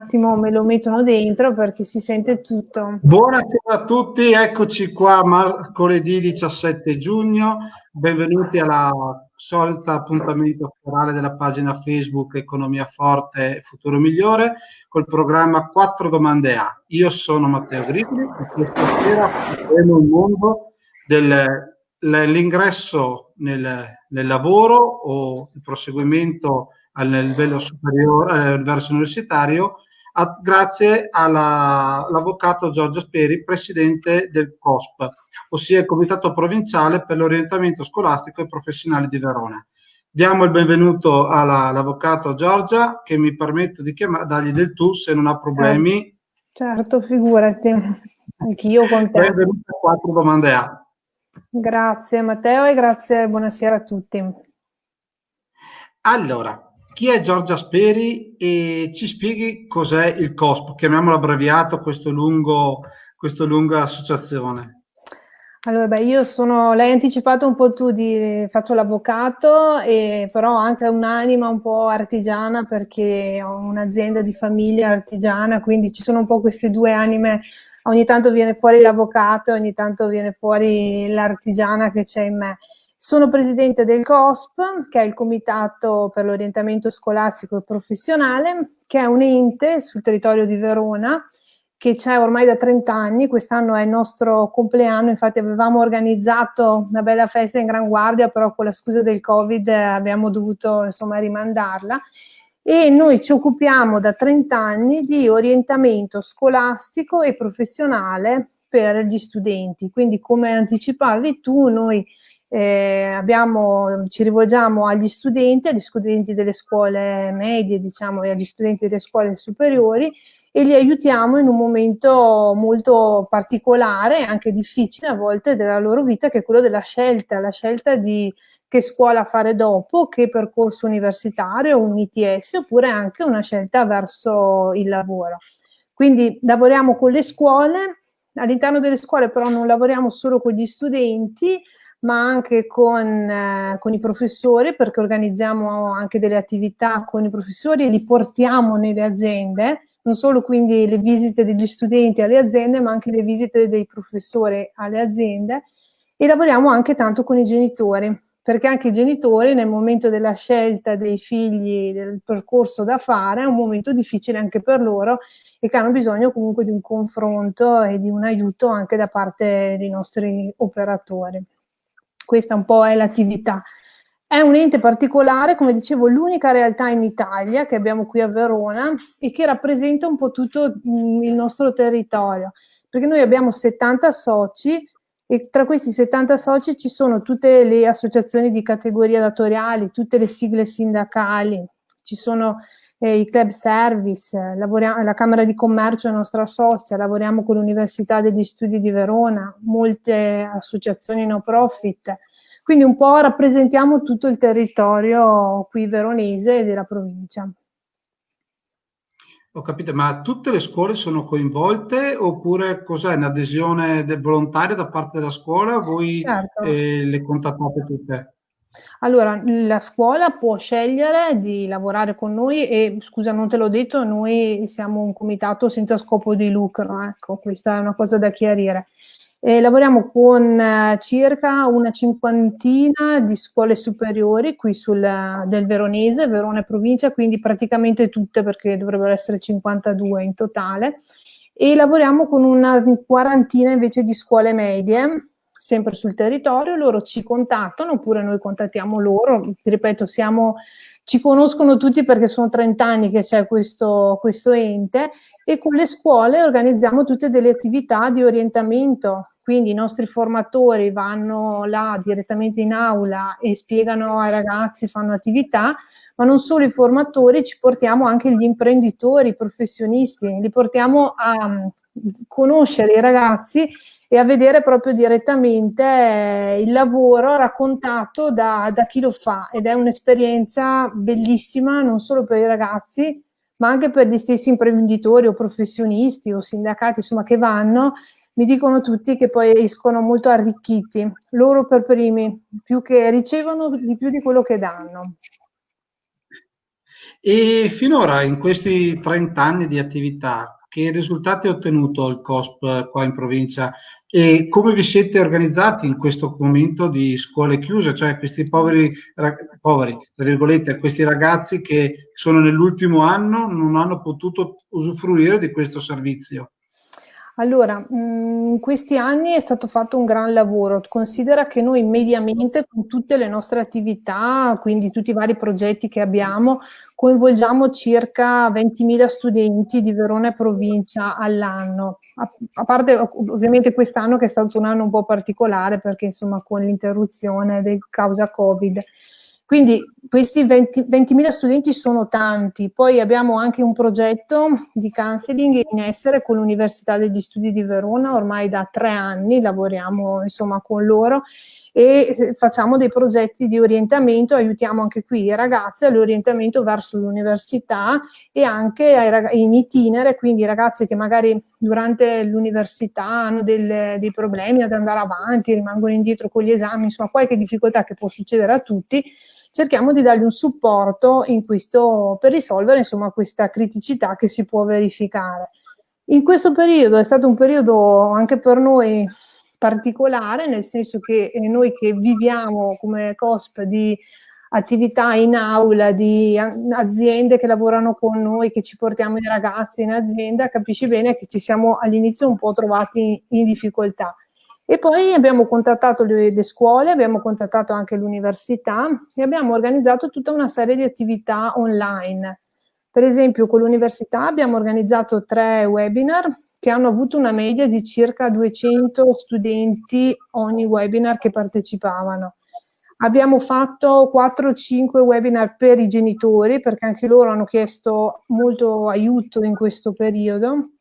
attimo me lo mettono dentro perché si sente tutto. Buonasera a tutti, eccoci qua mercoledì 17 giugno, benvenuti alla solita appuntamento serale della pagina Facebook Economia Forte e Futuro Migliore col programma 4 domande A. Io sono Matteo Grigli e questa sera affronteremo il mondo dell'ingresso nel lavoro o il proseguimento al livello superiore, verso universitario, grazie all'avvocato Giorgio Speri, presidente del COSP, ossia il Comitato Provinciale per l'Orientamento Scolastico e Professionale di Verona. Diamo il benvenuto all'avvocato Giorgia, che mi permetto di dargli del tu se non ha problemi. Certo, figurati, anch'io con te. Benvenuto a 4 domande A. Grazie Matteo e grazie, buonasera a tutti. Allora, chi è Giorgia Speri e ci spieghi cos'è il COSP, chiamiamolo abbreviato, questa lunga associazione. Allora, io l'hai anticipato un po' tu, faccio l'avvocato, però ho anche un'anima un po' artigiana perché ho un'azienda di famiglia artigiana, quindi ci sono un po' queste due anime, ogni tanto viene fuori l'avvocato, ogni tanto viene fuori l'artigiana che c'è in me. Sono presidente del COSP, che è il Comitato per l'Orientamento Scolastico e Professionale, che è un ente sul territorio di Verona, che c'è ormai da 30 anni, quest'anno è il nostro compleanno, infatti avevamo organizzato una bella festa in Gran Guardia, però con la scusa del Covid abbiamo dovuto rimandarla, e noi ci occupiamo da 30 anni di orientamento scolastico e professionale per gli studenti, quindi come anticipavi tu, noi ci rivolgiamo agli studenti delle scuole medie, diciamo, e agli studenti delle scuole superiori, e li aiutiamo in un momento molto particolare, anche difficile a volte della loro vita, che è quello della scelta, la scelta di che scuola fare dopo, che percorso universitario, un ITS, oppure anche una scelta verso il lavoro. Quindi lavoriamo con le scuole, all'interno delle scuole però non lavoriamo solo con gli studenti, ma anche con i professori, perché organizziamo anche delle attività con i professori e li portiamo nelle aziende, non solo quindi le visite degli studenti alle aziende, ma anche le visite dei professori alle aziende, e lavoriamo anche tanto con i genitori, perché anche i genitori nel momento della scelta dei figli, del percorso da fare, è un momento difficile anche per loro e che hanno bisogno comunque di un confronto e di un aiuto anche da parte dei nostri operatori. Questa un po' è l'attività. È un ente particolare, come dicevo, l'unica realtà in Italia che abbiamo qui a Verona e che rappresenta un po' tutto il nostro territorio, perché noi abbiamo 70 soci e tra questi 70 soci ci sono tutte le associazioni di categoria datoriali, tutte le sigle sindacali, ci sono i club service, la Camera di Commercio è nostra socia, lavoriamo con l'Università degli Studi di Verona, molte associazioni no profit, quindi un po' rappresentiamo tutto il territorio qui veronese e della provincia. Ho capito, ma tutte le scuole sono coinvolte oppure cos'è? Un'adesione del volontario da parte della scuola? Voi Certo. le contattate tutte? Allora, la scuola può scegliere di lavorare con noi e, scusa, non te l'ho detto, noi siamo un comitato senza scopo di lucro, ecco, questa è una cosa da chiarire. Lavoriamo con circa una cinquantina di scuole superiori qui del Veronese, Verona e provincia, quindi praticamente tutte, perché dovrebbero essere 52 in totale, e lavoriamo con una quarantina invece di scuole medie, sempre sul territorio. Loro ci contattano oppure noi contattiamo loro, ti ripeto, ci conoscono tutti perché sono 30 anni che c'è questo ente, e con le scuole organizziamo tutte delle attività di orientamento, quindi i nostri formatori vanno là direttamente in aula e spiegano ai ragazzi, fanno attività, ma non solo i formatori, ci portiamo anche gli imprenditori, i professionisti, li portiamo a conoscere i ragazzi e a vedere proprio direttamente il lavoro raccontato da chi lo fa, ed è un'esperienza bellissima non solo per i ragazzi ma anche per gli stessi imprenditori o professionisti o sindacati, insomma, che vanno. Mi dicono tutti che poi escono molto arricchiti, loro per primi, più che ricevono di più di quello che danno. E finora, in questi 30 anni di attività, che risultati ha ottenuto il COSP qua in provincia e come vi siete organizzati in questo momento di scuole chiuse, cioè questi poveri, tra virgolette, questi ragazzi che sono nell'ultimo anno non hanno potuto usufruire di questo servizio? Allora, in questi anni è stato fatto un gran lavoro. Considera che noi mediamente con tutte le nostre attività, quindi tutti i vari progetti che abbiamo, coinvolgiamo circa 20.000 studenti di Verona e provincia all'anno. A parte ovviamente quest'anno che è stato un anno un po' particolare perché insomma con l'interruzione del causa Covid. Quindi questi 20.000 studenti sono tanti, poi abbiamo anche un progetto di counseling in essere con l'Università degli Studi di Verona, ormai da 3 anni lavoriamo insomma con loro e facciamo dei progetti di orientamento, aiutiamo anche qui i ragazzi all'orientamento verso l'università e anche in itinere, quindi i ragazzi che magari durante l'università hanno dei problemi ad andare avanti, rimangono indietro con gli esami, insomma qualche difficoltà che può succedere a tutti, cerchiamo di dargli un supporto in questo, per risolvere insomma questa criticità che si può verificare. In questo periodo è stato un periodo anche per noi particolare, nel senso che noi che viviamo come COSP di attività in aula, di aziende che lavorano con noi, che ci portiamo i ragazzi in azienda, capisci bene che ci siamo all'inizio un po' trovati in difficoltà. E poi abbiamo contattato le scuole, abbiamo contattato anche l'università e abbiamo organizzato tutta una serie di attività online. Per esempio con l'università abbiamo organizzato 3 webinar che hanno avuto una media di circa 200 studenti ogni webinar che partecipavano. Abbiamo fatto 4-5 webinar per i genitori perché anche loro hanno chiesto molto aiuto in questo periodo.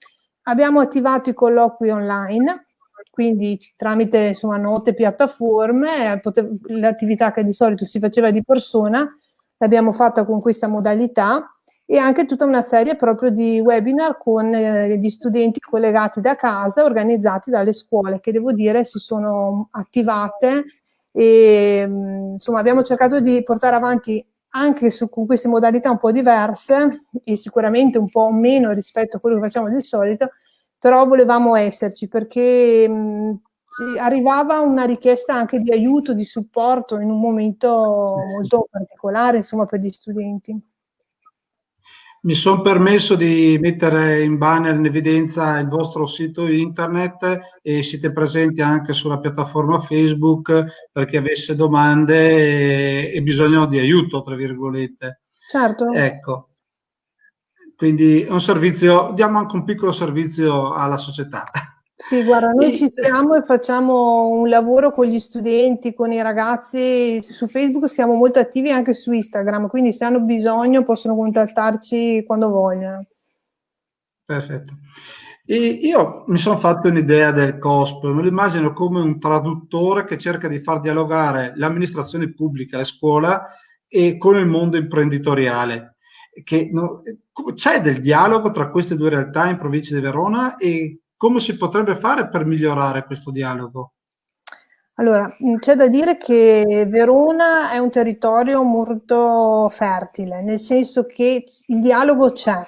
Abbiamo attivato i colloqui online, quindi tramite insomma note, piattaforme, l'attività che di solito si faceva di persona l'abbiamo fatta con questa modalità e anche tutta una serie proprio di webinar con gli studenti collegati da casa, organizzati dalle scuole, che devo dire si sono attivate e insomma abbiamo cercato di portare avanti anche con queste modalità un po' diverse e sicuramente un po' meno rispetto a quello che facciamo di solito, però volevamo esserci perché arrivava una richiesta anche di aiuto, di supporto in un momento molto particolare, insomma, per gli studenti. Mi son permesso di mettere in banner in evidenza il vostro sito internet e siete presenti anche sulla piattaforma Facebook per chi avesse domande e bisogno di aiuto, tra virgolette. Certo. Ecco, quindi è un servizio, diamo anche un piccolo servizio alla società. Sì, guarda, noi ci E, siamo e facciamo un lavoro con gli studenti, con i ragazzi. Su Facebook siamo molto attivi anche su Instagram, quindi se hanno bisogno possono contattarci quando vogliono. perfetto. E io mi sono fatto un'idea del COSP, me lo immagino come un traduttore che cerca di far dialogare l'amministrazione pubblica, la scuola e con il mondo imprenditoriale. C'è del dialogo tra queste due realtà in provincia di Verona e come si potrebbe fare per migliorare questo dialogo? Allora, c'è da dire che Verona è un territorio molto fertile, nel senso che il dialogo c'è,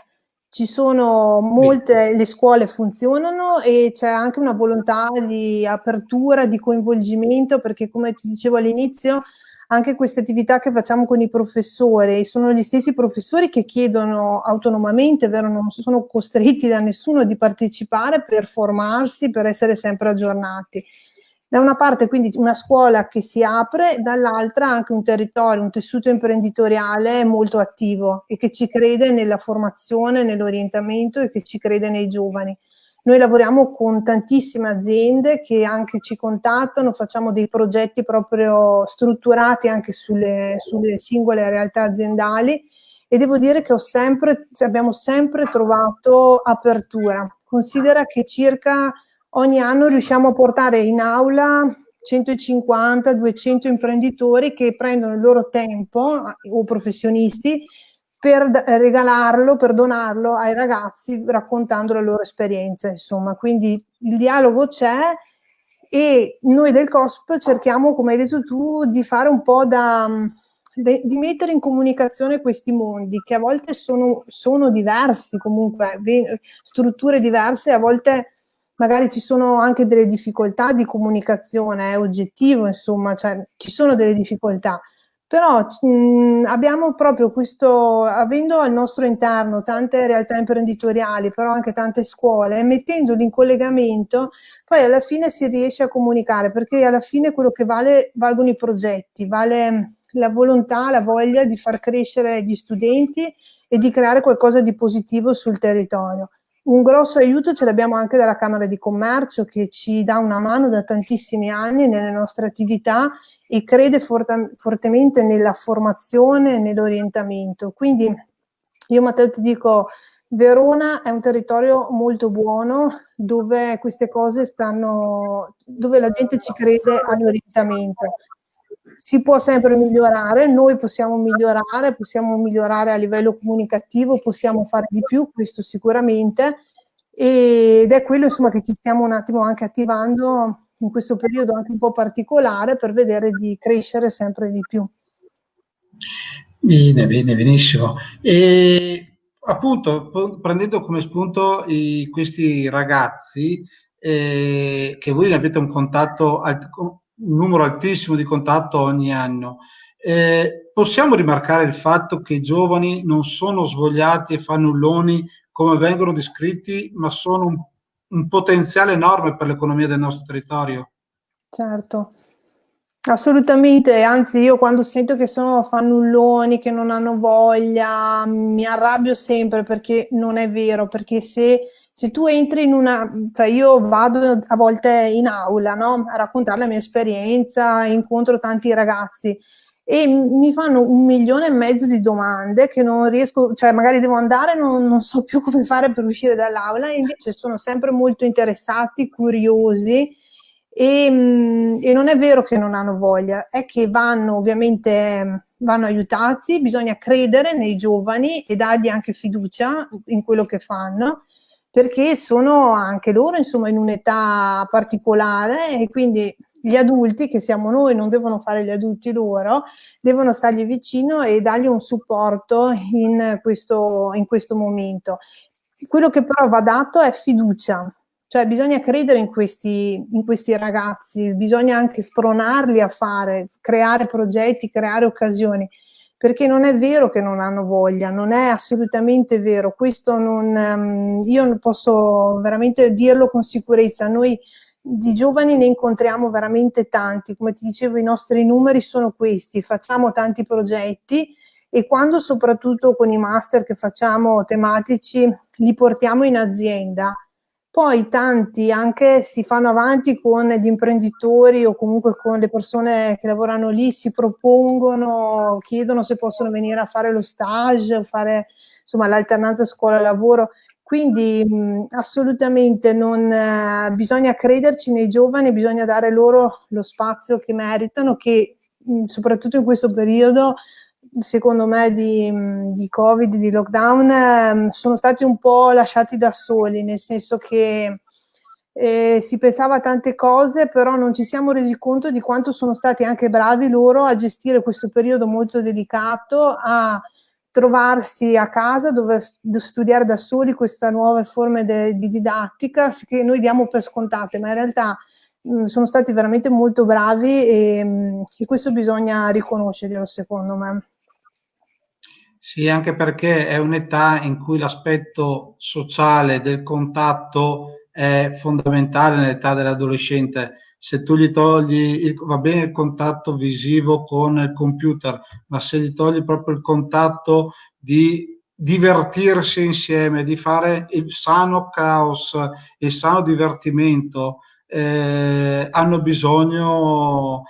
ci sono Bene. molte, le scuole funzionano e c'è anche una volontà di apertura, di coinvolgimento, perché come ti dicevo all'inizio, anche queste attività che facciamo con i professori, sono gli stessi professori che chiedono autonomamente, vero, non sono costretti da nessuno di partecipare per formarsi, per essere sempre aggiornati. Da una parte quindi una scuola che si apre, dall'altra anche un territorio, un tessuto imprenditoriale molto attivo e che ci crede nella formazione, nell'orientamento e che ci crede nei giovani. Noi lavoriamo con tantissime aziende che anche ci contattano, facciamo dei progetti proprio strutturati anche sulle singole realtà aziendali e devo dire che abbiamo sempre trovato apertura. Considera che circa ogni anno riusciamo a portare in aula 150-200 imprenditori che prendono il loro tempo o professionisti per regalarlo, per donarlo ai ragazzi raccontando le loro esperienze, insomma. Quindi il dialogo c'è e noi del COSP cerchiamo, come hai detto tu, di fare un po' da di mettere in comunicazione questi mondi che a volte sono diversi, comunque strutture diverse, a volte magari ci sono anche delle difficoltà di comunicazione, è oggettivo, insomma, cioè ci sono delle difficoltà. Però abbiamo proprio questo, avendo al nostro interno tante realtà imprenditoriali, però anche tante scuole, mettendoli in collegamento, poi alla fine si riesce a comunicare, perché alla fine quello che valgono i progetti, vale la volontà, la voglia di far crescere gli studenti e di creare qualcosa di positivo sul territorio. Un grosso aiuto ce l'abbiamo anche dalla Camera di Commercio, che ci dà una mano da tantissimi anni nelle nostre attività e crede fortemente nella formazione e nell'orientamento. Quindi io, Matteo, ti dico, Verona è un territorio molto buono dove queste cose stanno, dove la gente ci crede all'orientamento. Si può sempre migliorare, noi possiamo migliorare a livello comunicativo, possiamo fare di più, questo sicuramente, ed è quello insomma che ci stiamo un attimo anche attivando in questo periodo anche un po' particolare per vedere di crescere sempre di più. Bene, bene, benissimo. E appunto, prendendo come spunto questi ragazzi, che voi ne avete un contatto, un numero altissimo di contatto ogni anno, possiamo rimarcare il fatto che i giovani non sono svogliati e fannulloni come vengono descritti, ma sono un potenziale enorme per l'economia del nostro territorio. Certo, assolutamente, anzi io quando sento che sono fannulloni, che non hanno voglia, mi arrabbio sempre perché non è vero, perché se tu entri in una, cioè io vado a volte in aula, no, a raccontare la mia esperienza, incontro tanti ragazzi e mi fanno 1,5 milioni di domande che non riesco, cioè magari devo andare, non so più come fare per uscire dall'aula e invece sono sempre molto interessati, curiosi e non è vero che non hanno voglia, è che vanno ovviamente vanno aiutati, bisogna credere nei giovani e dargli anche fiducia in quello che fanno, perché sono anche loro insomma in un'età particolare e quindi gli adulti, che siamo noi, non devono fare gli adulti loro, devono stargli vicino e dargli un supporto in questo momento. Quello che però va dato è fiducia, cioè bisogna credere in questi ragazzi, bisogna anche spronarli a fare, creare progetti, creare occasioni, perché non è vero che non hanno voglia, non è assolutamente vero, questo io non posso veramente dirlo con sicurezza, noi di giovani ne incontriamo veramente tanti, come ti dicevo i nostri numeri sono questi, facciamo tanti progetti e quando soprattutto con i master che facciamo tematici li portiamo in azienda, poi tanti anche si fanno avanti con gli imprenditori o comunque con le persone che lavorano lì, si propongono, chiedono se possono venire a fare lo stage, fare insomma l'alternanza scuola-lavoro. Quindi assolutamente bisogna crederci nei giovani, bisogna dare loro lo spazio che meritano, che soprattutto in questo periodo, secondo me, di Covid, di lockdown, sono stati un po' lasciati da soli, nel senso che si pensava a tante cose, però non ci siamo resi conto di quanto sono stati anche bravi loro a gestire questo periodo molto delicato, a trovarsi a casa, dover studiare da soli queste nuove forme di didattica che noi diamo per scontate, ma in realtà sono stati veramente molto bravi e questo bisogna riconoscerglielo, secondo me. Sì, anche perché è un'età in cui l'aspetto sociale del contatto è fondamentale nell'età dell'adolescente. Se tu gli togli, va bene il contatto visivo con il computer, ma se gli togli proprio il contatto di divertirsi insieme, di fare il sano caos, il sano divertimento, hanno bisogno,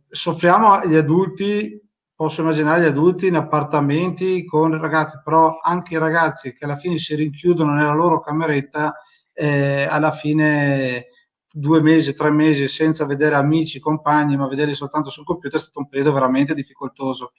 soffriamo gli adulti. Posso immaginare gli adulti in appartamenti con ragazzi, però anche i ragazzi che alla fine si rinchiudono nella loro cameretta, alla fine 2 mesi, 3 mesi senza vedere amici, compagni, ma vederli soltanto sul computer è stato un periodo veramente difficoltoso.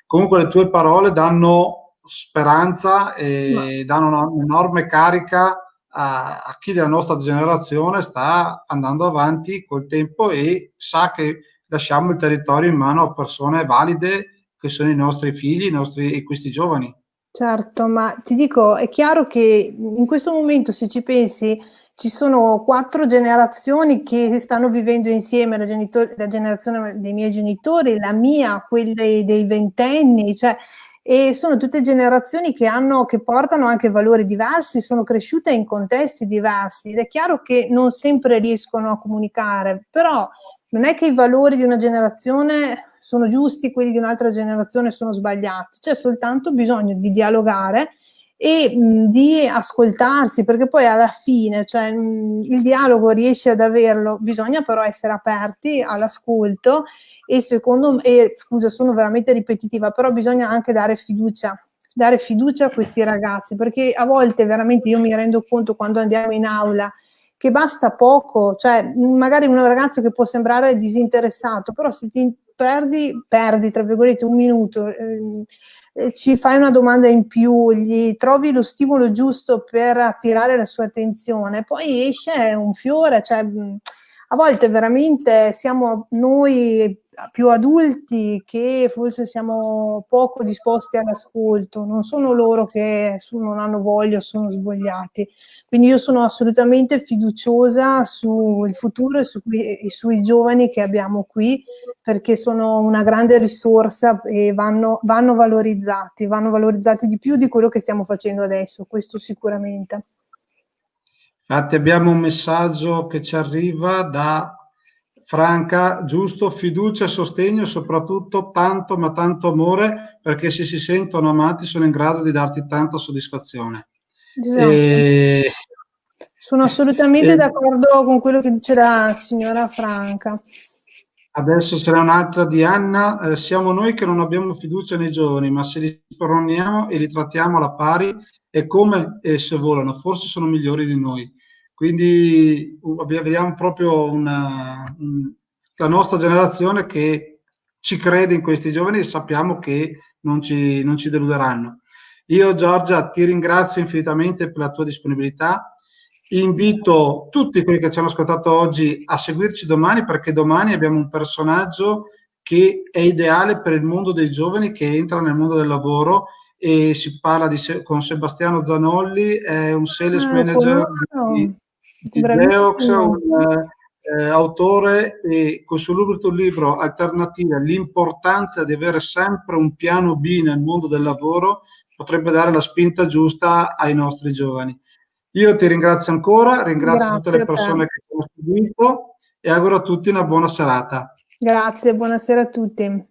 Comunque le tue parole danno speranza Ma e danno un'enorme carica a chi della nostra generazione sta andando avanti col tempo e sa che lasciamo il territorio in mano a persone valide che sono i nostri figli, e questi giovani. Certo, ma ti dico, è chiaro che in questo momento, se ci pensi, ci sono quattro generazioni che stanno vivendo insieme, la generazione dei miei genitori, la mia, quella dei ventenni, cioè, e sono tutte generazioni che portano anche valori diversi, sono cresciute in contesti diversi ed è chiaro che non sempre riescono a comunicare, però non è che i valori di una generazione sono giusti, quelli di un'altra generazione sono sbagliati, c'è soltanto bisogno di dialogare e di ascoltarsi, perché poi alla fine, cioè, il dialogo riesce ad averlo, bisogna però essere aperti all'ascolto e scusa, sono veramente ripetitiva, però bisogna anche dare fiducia a questi ragazzi, perché a volte veramente io mi rendo conto quando andiamo in aula che basta poco, cioè magari un ragazzo che può sembrare disinteressato, però se ti perdi tra virgolette un minuto, ci fai una domanda in più, gli trovi lo stimolo giusto per attirare la sua attenzione, poi esce un fiore, cioè a volte veramente siamo noi più adulti che forse siamo poco disposti all'ascolto, non sono loro che non hanno voglia o sono svogliati. Quindi io sono assolutamente fiduciosa sul futuro e sui giovani che abbiamo qui, perché sono una grande risorsa e vanno valorizzati di più di quello che stiamo facendo adesso, questo sicuramente. Infatti abbiamo un messaggio che ci arriva da Franca, giusto, fiducia e sostegno, e soprattutto tanto ma tanto amore, perché se si sentono amati sono in grado di darti tanta soddisfazione. Esatto. E, Sono assolutamente e d'accordo con quello che dice la signora Franca. adesso c'era un'altra di Anna, siamo noi che non abbiamo fiducia nei giovani, ma se li sproneamo e li trattiamo alla pari è come se volano, forse sono migliori di noi. Quindi vediamo proprio la nostra generazione che ci crede in questi giovani e sappiamo che non ci deluderanno. Io, Giorgia, ti ringrazio infinitamente per la tua disponibilità. Invito tutti quelli che ci hanno ascoltato oggi a seguirci domani perché domani abbiamo un personaggio che è ideale per il mondo dei giovani che entra nel mondo del lavoro e si parla con Sebastiano Zanolli, è un sales Lo manager conosco, di Geox, bravissimo. un autore e col suo libro Alternative, l'importanza di avere sempre un piano B nel mondo del lavoro potrebbe dare la spinta giusta ai nostri giovani. Io ti ringrazio ancora, ringrazio tutte Grazie le a te. persone che ci hanno seguito e auguro a tutti una buona serata. Grazie, buonasera a tutti.